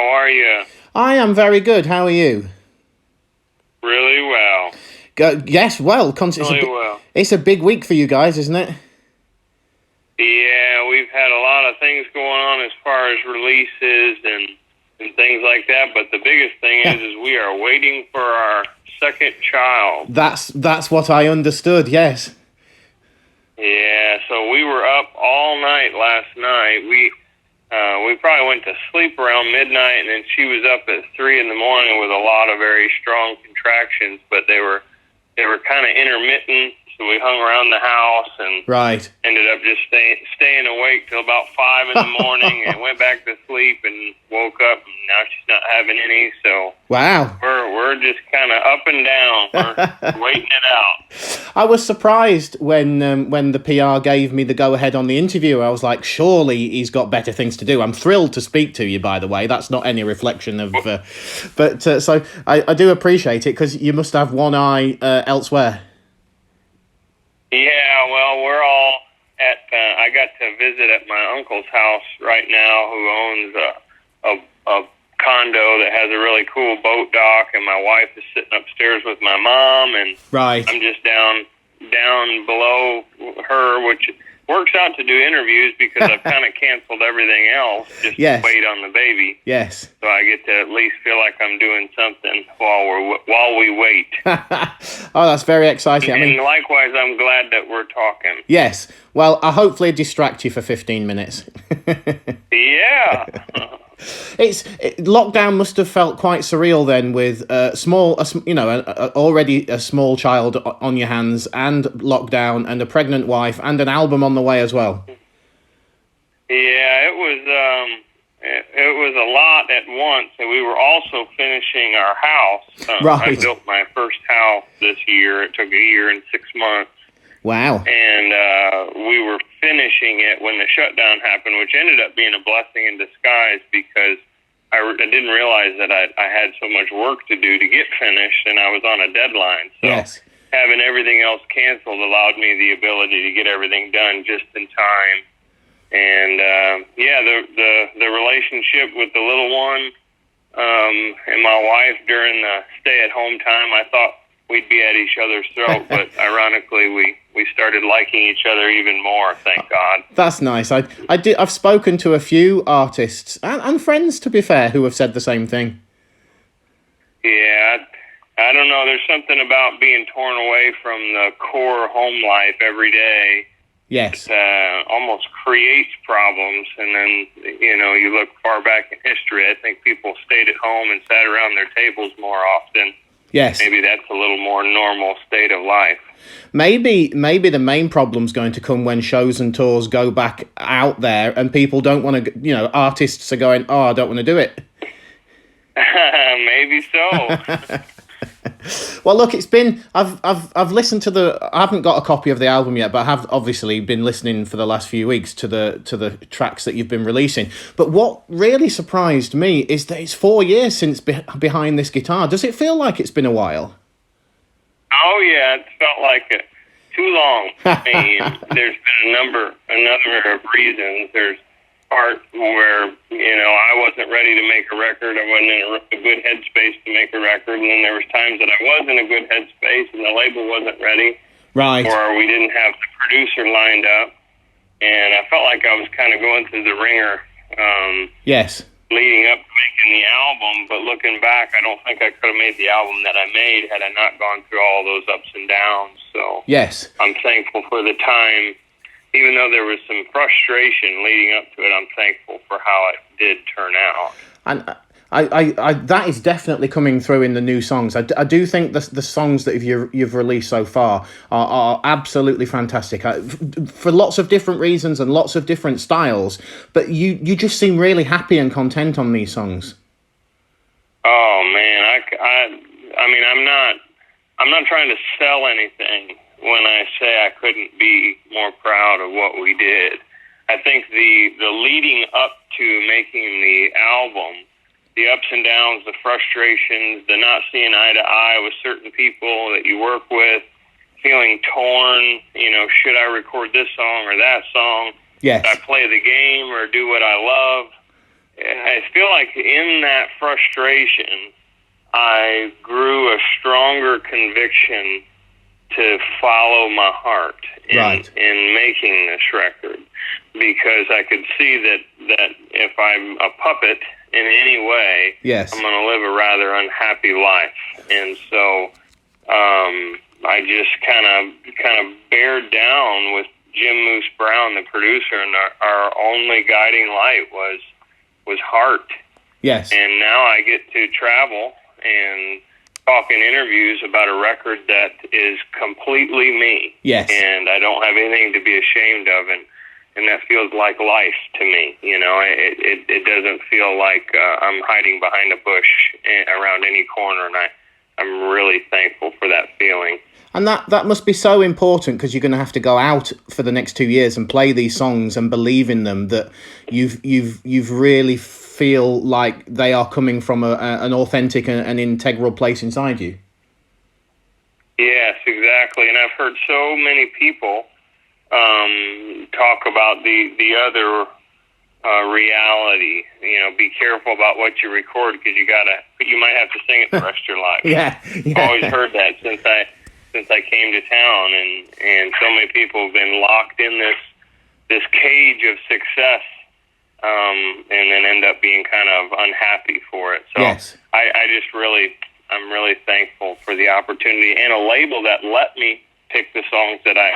How are you? I am very good. How are you? Really well. Yes, well, it's a big week for you guys, isn't it? Yeah, we've had a lot of things going on as far as releases and things like that, but the biggest thing is we are waiting for our second child. That's what I understood, yes. Yeah, so we were up all night last night. We probably went to sleep around midnight, and then she was up at 3 a.m. with a lot of very strong contractions, but they were kind of intermittent. So we hung around the house and ended up just staying awake till about 5 a.m. and went back to sleep and woke up, and now she's not having any. So wow, we're just kind of up and down. We're waiting it out. I was surprised when the PR gave me the go ahead on the interview. I was like, surely he's got better things to do. I'm thrilled to speak to you, by the way. That's not any reflection of, so I do appreciate it because you must have one eye elsewhere. Yeah, well, we're all at. I got to visit at my uncle's house right now, who owns a condo that has a really cool boat dock, and my wife is sitting upstairs with my mom, and I'm just down below her, which works out to do interviews because I've kind of canceled everything else just to wait on the baby. Yes. So I get to at least feel like I'm doing something while we wait. Oh, that's very exciting. And likewise, I'm glad that we're talking. Yes. Well, I'll hopefully distract you for 15 minutes. Yeah. Lockdown must have felt quite surreal then, with already a small child on your hands, and lockdown, and a pregnant wife, and an album on the way as well. Yeah, it was a lot at once, and we were also finishing our house. I built my first house this year. It took a year and 6 months. Wow. And we were finishing it when the shutdown happened, which ended up being a blessing in disguise because I didn't realize that I had so much work to do to get finished, and I was on a deadline. So having everything else canceled allowed me the ability to get everything done just in time. And, the relationship with the little one and my wife during the stay-at-home time, I thought we'd be at each other's throat, but ironically, we started liking each other even more. Thank God. That's nice. I've spoken to a few artists and friends, to be fair, who have said the same thing. Yeah, I don't know. There's something about being torn away from the core home life every day. Yes. It almost creates problems, and then you look far back in history. I think people stayed at home and sat around their tables more often. Yes. Maybe that's a little more normal state of life. Maybe the main problem's going to come when shows and tours go back out there and people don't want to, artists are going, oh, I don't want to do it. Maybe so. Well, look, it's been, I've listened to I haven't got a copy of the album yet, but I have obviously been listening for the last few weeks to the tracks that you've been releasing. But what really surprised me is that it's 4 years since Behind This Guitar. Does it feel like it's been a while? Oh yeah, it felt like it. Too long. I mean, there's been a number of reasons. There's part where, I wasn't ready to make a record. I wasn't in a good headspace to make a record. And then there was times that I was in a good headspace and the label wasn't ready. Right. Or we didn't have the producer lined up. And I felt like I was kind of going through the ringer. Yes. Leading up to making the album. But looking back, I don't think I could have made the album that I made had I not gone through all those ups and downs. So yes, I'm thankful for the time. Even though there was some frustration leading up to it, I'm thankful for how it did turn out. And I that is definitely coming through in the new songs. I do think the songs that you've released so far are absolutely fantastic for lots of different reasons and lots of different styles. But you just seem really happy and content on these songs. Oh man, I mean, I'm not trying to sell anything when I say I couldn't be more proud of what we did. I think the leading up to making the album, the ups and downs, the frustrations, the not seeing eye to eye with certain people that you work with, feeling torn, should I record this song or that song? Yes. Should I play the game or do what I love? I feel like in that frustration, I grew a stronger conviction to follow my heart in making this record, because I could see that if I'm a puppet in any way, yes, I'm going to live a rather unhappy life. And so I just kind of bared down with Jim Moose Brown, the producer, and our only guiding light was heart. Yes. And now I get to travel and talk in interviews about a record that is completely me. Yes. And I don't have anything to be ashamed of, and that feels like life to me. You know, it doesn't feel like I'm hiding behind a bush around any corner, and I'm really thankful for that feeling. And that must be so important, because you're going to have to go out for the next 2 years and play these songs and believe in them, that you've really feel like they are coming from an authentic and integral place inside you. Yes, exactly. And I've heard so many people talk about the other reality. You know, be careful about what you record, because you might have to sing it the rest of your life. Yeah. I've always heard that since I came to town, and so many people have been locked in this cage of success, and then end up being kind of unhappy for it. So yes. I'm really thankful for the opportunity and a label that let me pick the songs that I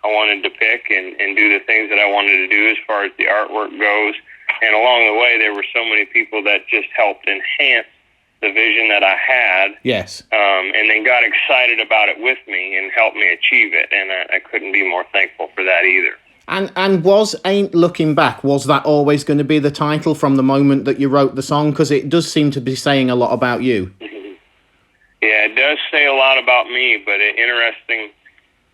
wanted to pick and do the things that I wanted to do as far as the artwork goes. And along the way, there were so many people that just helped enhance the vision that I had. Yes. And then got excited about it with me and helped me achieve it. And I couldn't be more thankful for that either. And was Ain't Looking Back, was that always going to be the title from the moment that you wrote the song? Because it does seem to be saying a lot about you. Yeah, it does say a lot about me, but interestingly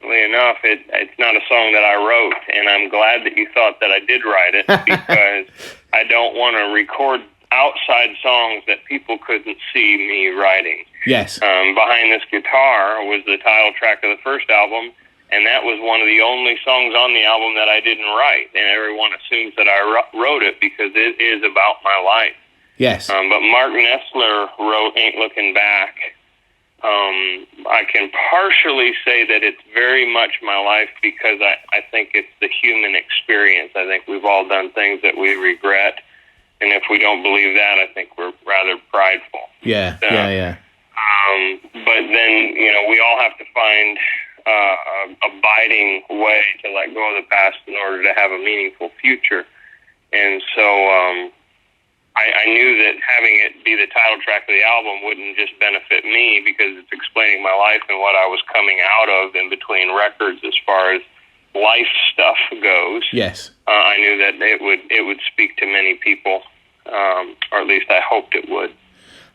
enough, it's not a song that I wrote, and I'm glad that you thought that I did write it, because I don't want to record outside songs that people couldn't see me writing. Yes. Behind This Guitar was the title track of the first album, and that was one of the only songs on the album that I didn't write, and everyone assumes that I wrote it because it is about my life. Yes. But Mark Nessler wrote Ain't Looking Back. I can partially say that it's very much my life, because I think it's the human experience. I think we've all done things that we regret, and if we don't believe that, I think we're rather prideful. Yeah, so, yeah. But then, you know, we all have to find abiding way to let go of the past in order to have a meaningful future. And so I knew that having it be the title track of the album wouldn't just benefit me, because it's explaining my life and what I was coming out of in between records as far as life stuff goes. Yes. I knew that it would speak to many people, or at least I hoped it would.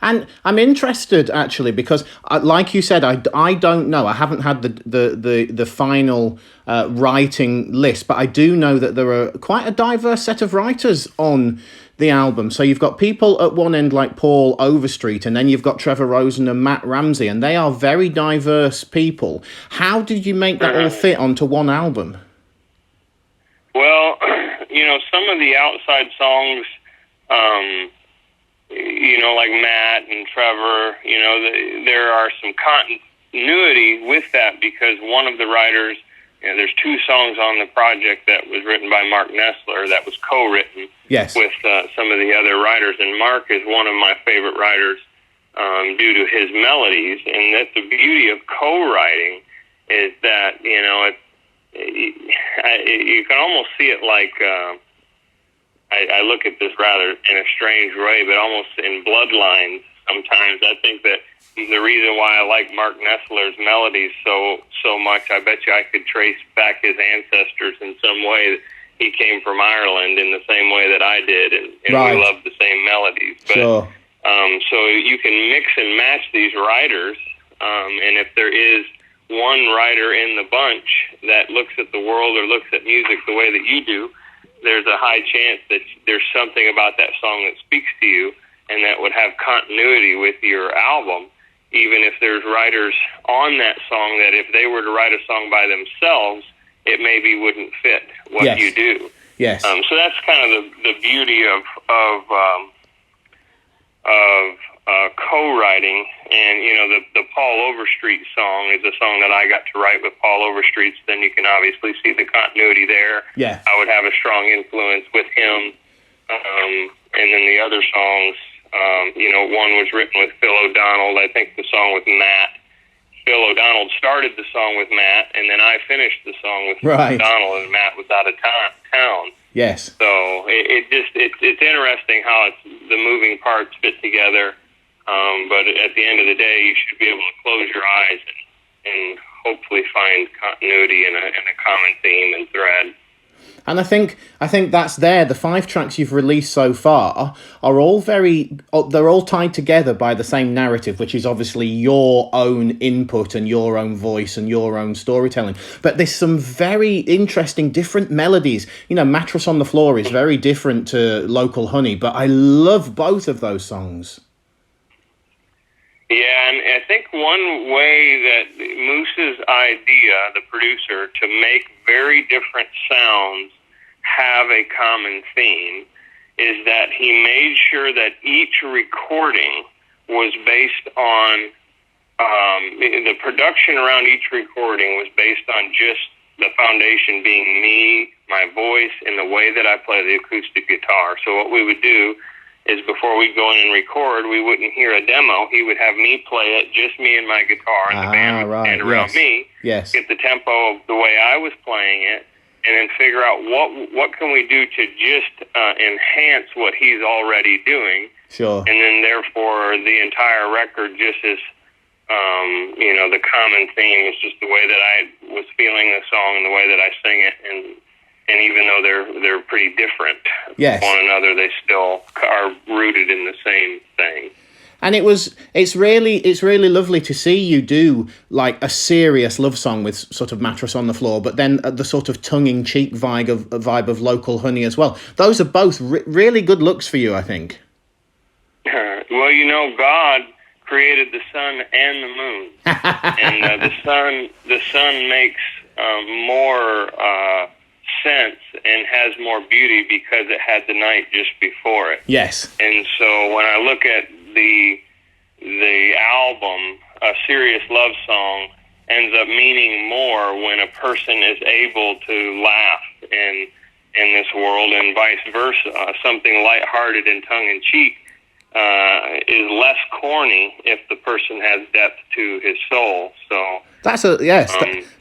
And I'm interested, actually, because, like you said, I don't know. I haven't had the final writing list, but I do know that there are quite a diverse set of writers on the album. So you've got people at one end like Paul Overstreet, and then you've got Trevor Rosen and Matt Ramsey, and they are very diverse people. How did you make that all fit onto one album? Well, you know, some of the outside songs, you know, like Matt and Trevor, you know, there are some continuity with that, because one of the writers, you know, there's two songs on the project that was written by Mark Nessler that was co-written with some of the other writers, and Mark is one of my favorite writers due to his melodies. And that's the beauty of co-writing, is that, you know, you can almost see it like, I look at this rather in a strange way, but almost in bloodlines sometimes. I think that the reason why I like Mark Nessler's melodies so much, I bet you I could trace back his ancestors in some way. He came from Ireland in the same way that I did, and we love the same melodies. But sure. So you can mix and match these writers, and if there is one writer in the bunch that looks at the world or looks at music the way that you do, there's a high chance that there's something about that song that speaks to you and that would have continuity with your album, even if there's writers on that song that if they were to write a song by themselves, it maybe wouldn't fit what you do. Yes. So that's kind of the beauty of co-writing, and the Paul Overstreet song is a song that I got to write with Paul Overstreet. So then you can obviously see the continuity there. Yeah, I would have a strong influence with him, and then the other songs, one was written with Phil O'Donnell. I think the song with Matt. Phil O'Donnell started the song with Matt, and then I finished the song with right. O'Donnell, and Matt was out of town. Yes. So it's interesting how the moving parts fit together. But at the end of the day, you should be able to close your eyes and hopefully find continuity and a common theme and thread. And I think that's there. The 5 tracks you've released so far are all they're all tied together by the same narrative, which is obviously your own input and your own voice and your own storytelling. But there's some very interesting different melodies. Mattress on the Floor is very different to Local Honey, but I love both of those songs. Yeah, and I think one way that Moose's idea, the producer, to make very different sounds have a common theme is that he made sure that each recording was based on the production around each recording was based on just the foundation being me, my voice, and the way that I play the acoustic guitar. So what we would do is before we'd go in and record, we wouldn't hear a demo. He would have me play it, just me and my guitar, and the band would stand around me, get the tempo of the way I was playing it, and then figure out what can we do to just enhance what he's already doing. Sure. And then therefore the entire record just is, the common theme is just the way that I was feeling the song and the way that I sing it, and even though they're pretty different from one another, they still are rooted in the same thing. And it's really lovely to see you do like a serious love song with sort of Mattress on the Floor, but then the sort of tongue-in-cheek vibe of Local Honey as well. Those are both really good looks for you, I think. Well, God created the sun and the moon, and the sun makes more sense and has more beauty because it had the night just before it. Yes. And so when I look at the album, A Serious Love Song ends up meaning more when a person is able to laugh in this world, and vice versa. Something lighthearted and tongue-in-cheek is less corny if the person has depth to his soul. So that's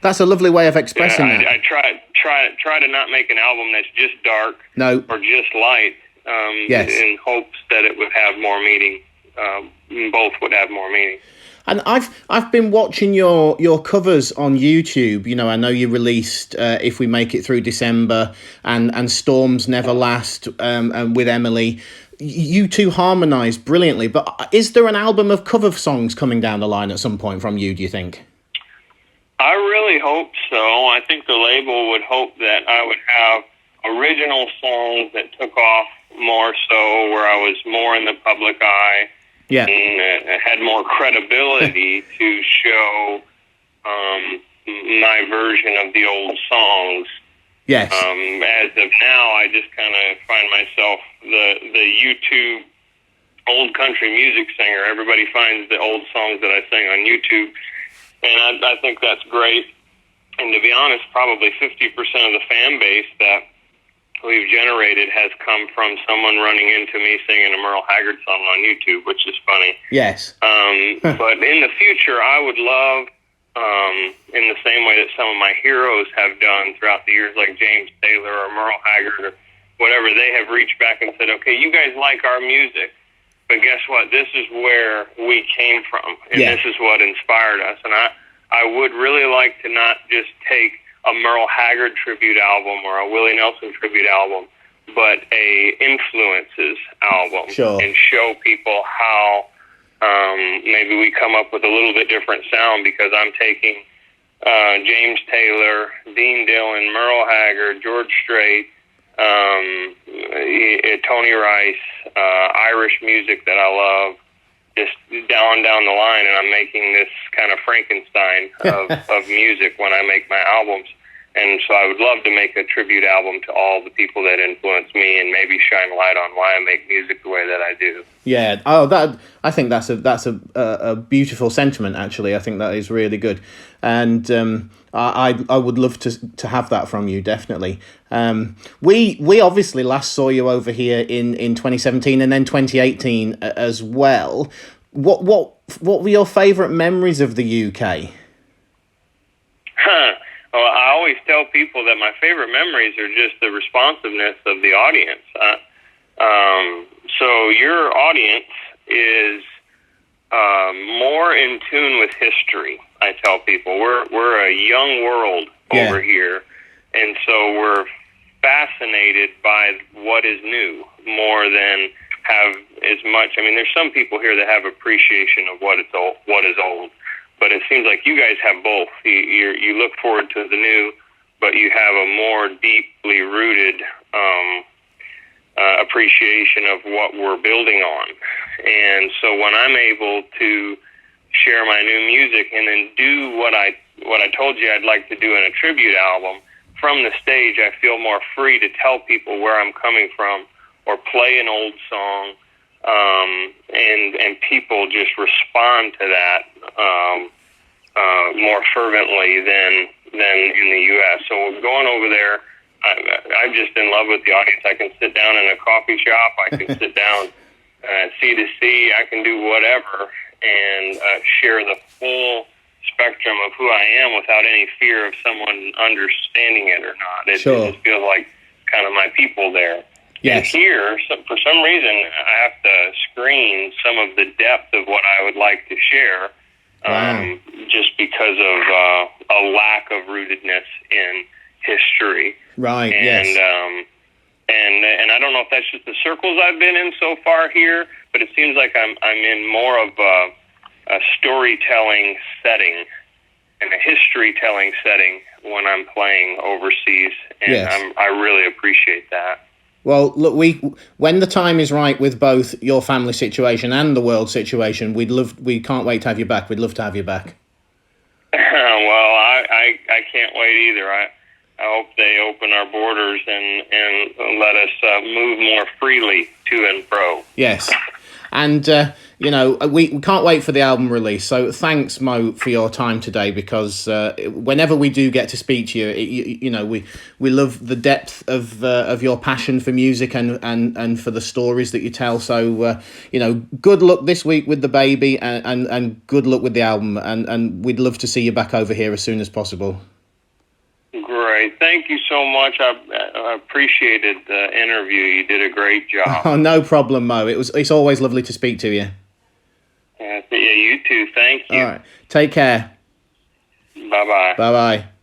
that's a lovely way of expressing that. I try to not make an album that's just dark or just light, in hopes that it would have more meaning. Both would have more meaning. And I've been watching your covers on YouTube. I know you released If We Make It Through December and Storms Never Last with Emily. You two harmonise brilliantly, but is there an album of cover songs coming down the line at some point from you, do you think? I really hope so. I think the label would hope that I would have original songs that took off more so, where I was more in the public eye, and had more credibility to show my version of the old songs. Yes. As of now, I just kind of find myself the YouTube old country music singer. Everybody finds the old songs that I sing on YouTube, and I think that's great. And to be honest, probably 50% of the fan base that we've generated has come from someone running into me singing a Merle Haggard song on YouTube, which is funny. Yes. But in the future, I would love, in the same way that some of my heroes have done throughout the years, like James Taylor or Merle Haggard or whatever, they have reached back and said, okay, you guys like our music, but guess what? This is where we came from, and this is what inspired us. And I would really like to not just take a Merle Haggard tribute album or a Willie Nelson tribute album, but a influences album, and show people how maybe we come up with a little bit different sound, because I'm taking James Taylor, Dean Dillon, Merle Haggard, George Strait, Tony Rice, Irish music that I love, just down the line, and I'm making this kind of Frankenstein of music when I make my albums. And so I would love to make a tribute album to all the people that influenced me, and maybe shine light on why I make music the way that I do. Yeah. I think that's a beautiful sentiment. Actually, I think that is really good, and I would love to have that from you, definitely. We obviously last saw you over here in 2017 and then 2018 as well. What were your favourite memories of the UK? Well, I always tell people that my favorite memories are just the responsiveness of the audience. So your audience is more in tune with history. I tell people we're a young world over here, and so we're fascinated by what is new more than have as much. I mean, there's some people here that have appreciation of what is old. But it seems like you guys have both. You look forward to the new, but you have a more deeply rooted appreciation of what we're building on. And so when I'm able to share my new music and then do what I told you I'd like to do in a tribute album, from the stage I feel more free to tell people where I'm coming from or play an old song. And people just respond to that more fervently than in the U.S. So going over there, I'm just in love with the audience. I can sit down in a coffee shop. I can sit down C to C. I can do whatever and share the full spectrum of who I am without any fear of someone understanding it or not. It just feels like kind of my people there. Yes. And here, for some reason, I have to screen some of the depth of what I would like to share, just because of a lack of rootedness in history. Right. And, and I don't know if that's just the circles I've been in so far here, but it seems like I'm in more of a storytelling setting and a history-telling setting when I'm playing overseas, and I really appreciate that. Well, look, when the time is right with both your family situation and the world situation, we can't wait to have you back. We'd love to have you back. Well, I can't wait either. I hope they open our borders and let us move more freely to and fro. Yes. And, we can't wait for the album release. So thanks, Mo, for your time today, because whenever we do get to speak to you, we love the depth of your passion for music and for the stories that you tell. So, good luck this week with the baby and good luck with the album. And we'd love to see you back over here as soon as possible. Great. Thank you so much. I appreciated the interview. You did a great job. Oh, no problem, Mo. It's always lovely to speak to you. Yeah, you too. Thank you. All right. Take care. Bye-bye. Bye-bye.